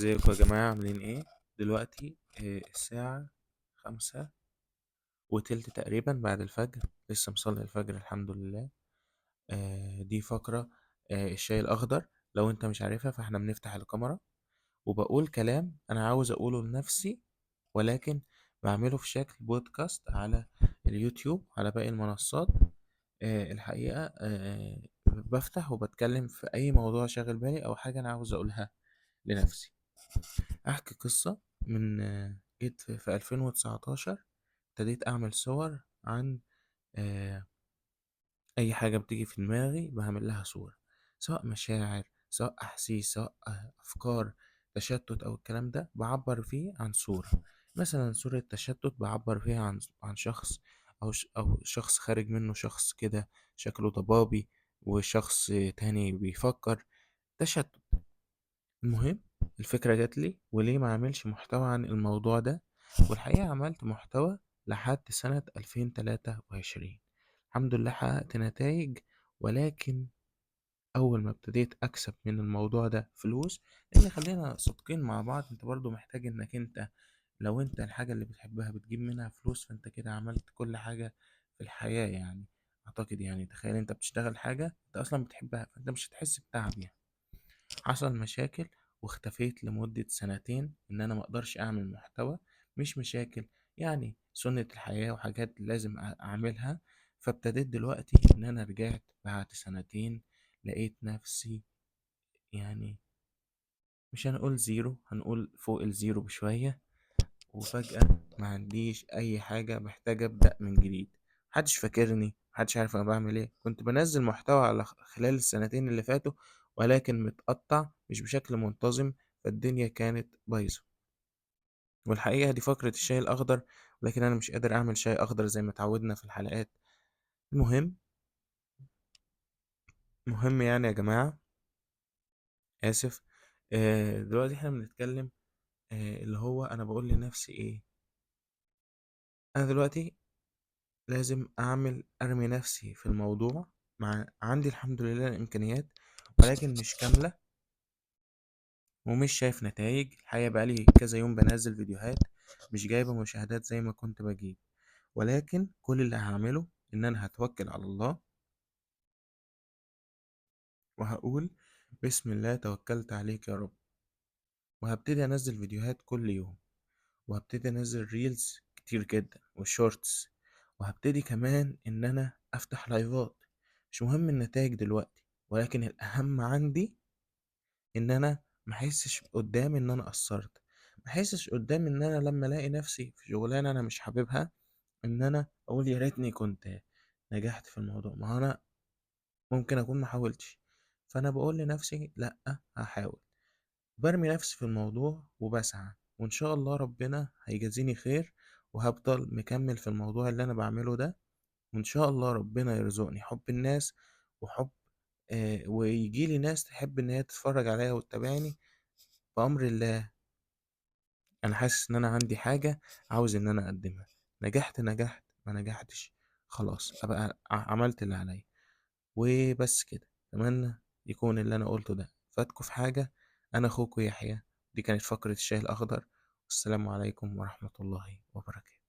ازيكم يا جماعة عاملين ايه؟ دلوقتي الساعة 5:15 تقريبا بعد الفجر. لسه مصلي الفجر الحمد لله. دي فقرة الشاي الأخضر. لو انت مش عارفها فاحنا بنفتح الكاميرا وبقول كلام أنا عاوز أقوله لنفسي، ولكن بعمله في شكل بودكاست على اليوتيوب على باقي المنصات. الحقيقة بفتح وبتكلم في أي موضوع شاغل بالي أو حاجة أنا عاوز أقولها لنفسي. أحكي قصة من جيت في 2019 ابتديت أعمل صور عن آه، أي حاجة بتيجي في دماغي بعمل لها صورة، سواء مشاعر سواء أحاسيس سواء أفكار تشتت أو الكلام ده بعبر فيه عن صورة. مثلا صورة تشتت بعبر فيها عن شخص أو شخص خارج منه شخص كده شكله ضبابي، وشخص تاني بيفكر تشتت. المهم الفكرة جات لي وليه ما اعملش محتوى عن الموضوع ده، والحقيقة عملت محتوى لحد سنة 2023. الحمد لله حققت نتائج، ولكن أول ما ابتديت أكسب من الموضوع ده فلوس، لأن خلينا صادقين مع بعض، أنت برضو محتاج إنك أنت لو أنت الحاجة اللي بتحبها بتجيب منها فلوس فأنت كده عملت كل حاجة في الحياة يعني. أعتقد يعني تخيل أنت بتشتغل حاجة أنت أصلا بتحبها فأنت مش هتحس بتعب يعني. حصل مشاكل واختفيت لمدة سنتين إن أنا مقدرش أعمل محتوى، مش مشاكل يعني سنة الحياة وحاجات لازم أعملها. فابتديت دلوقتي إن أنا رجعت بعد سنتين، لقيت نفسي يعني مش هنقول زيرو، هنقول فوق الزيرو بشوية. وفجأة ما عنديش أي حاجة، محتاج أبدأ من جديد. محدش فاكرني، محدش عارف أنا بعمل إيه. كنت بنزل محتوى على خلال السنتين اللي فاتوا، ولكن متقطع مش بشكل منتظم، فالدنيا كانت بايظة. والحقيقة دي فقرة الشاي الأخضر، ولكن أنا مش قادر أعمل شاي أخضر زي ما اتعودنا في الحلقات. المهم يعني يا جماعة، آسف. دلوقتي احنا بنتكلم اللي هو أنا بقول لنفسي إيه. أنا دلوقتي لازم أرمي نفسي في الموضوع، مع عندي الحمد لله الإمكانيات، ولكن مش كاملة ومش شايف نتائج. الحقيقة بقالي كذا يوم بنزل فيديوهات مش جايبة مشاهدات زي ما كنت بجيب، ولكن كل اللي هعمله إن أنا هتوكل على الله وهقول بسم الله توكلت عليك يا رب، وهبتدي أنزل فيديوهات كل يوم، وهبتدي أنزل ريلز كتير جدا وشورتس، وهبتدي كمان إن أنا أفتح لايفات. مش مهم النتائج دلوقتي، ولكن الأهم عندي إن أنا محسش قدام إن أنا قصرت، محسش قدام إن أنا لما ألاقي نفسي في شغلانة أنا مش حاببها إن أنا أقول يا ريتني كنت نجحت في الموضوع. ما هو أنا ممكن أكون محاولتش، فأنا بقول لنفسي لأ، هحاول. برمي نفسي في الموضوع وبسعى، وإن شاء الله ربنا هيجازيني خير، وهفضل مكمل في الموضوع اللي أنا بعمله ده. وإن شاء الله ربنا يرزقني حب الناس وحب ويجيلي ناس تحب إن هي تتفرج عليا وتتابعني بأمر الله. أنا حاسس إن أنا عندي حاجة عاوز إن أنا أقدمها. نجحت ما نجحتش خلاص أبقى عملت اللي عليا. وبس كده. أتمنى يكون اللي أنا قلته ده فاتكوا في حاجة. أنا أخوكوا يحيى، دي كانت فقرة الشاي الأخضر، والسلام عليكم ورحمة الله وبركاته.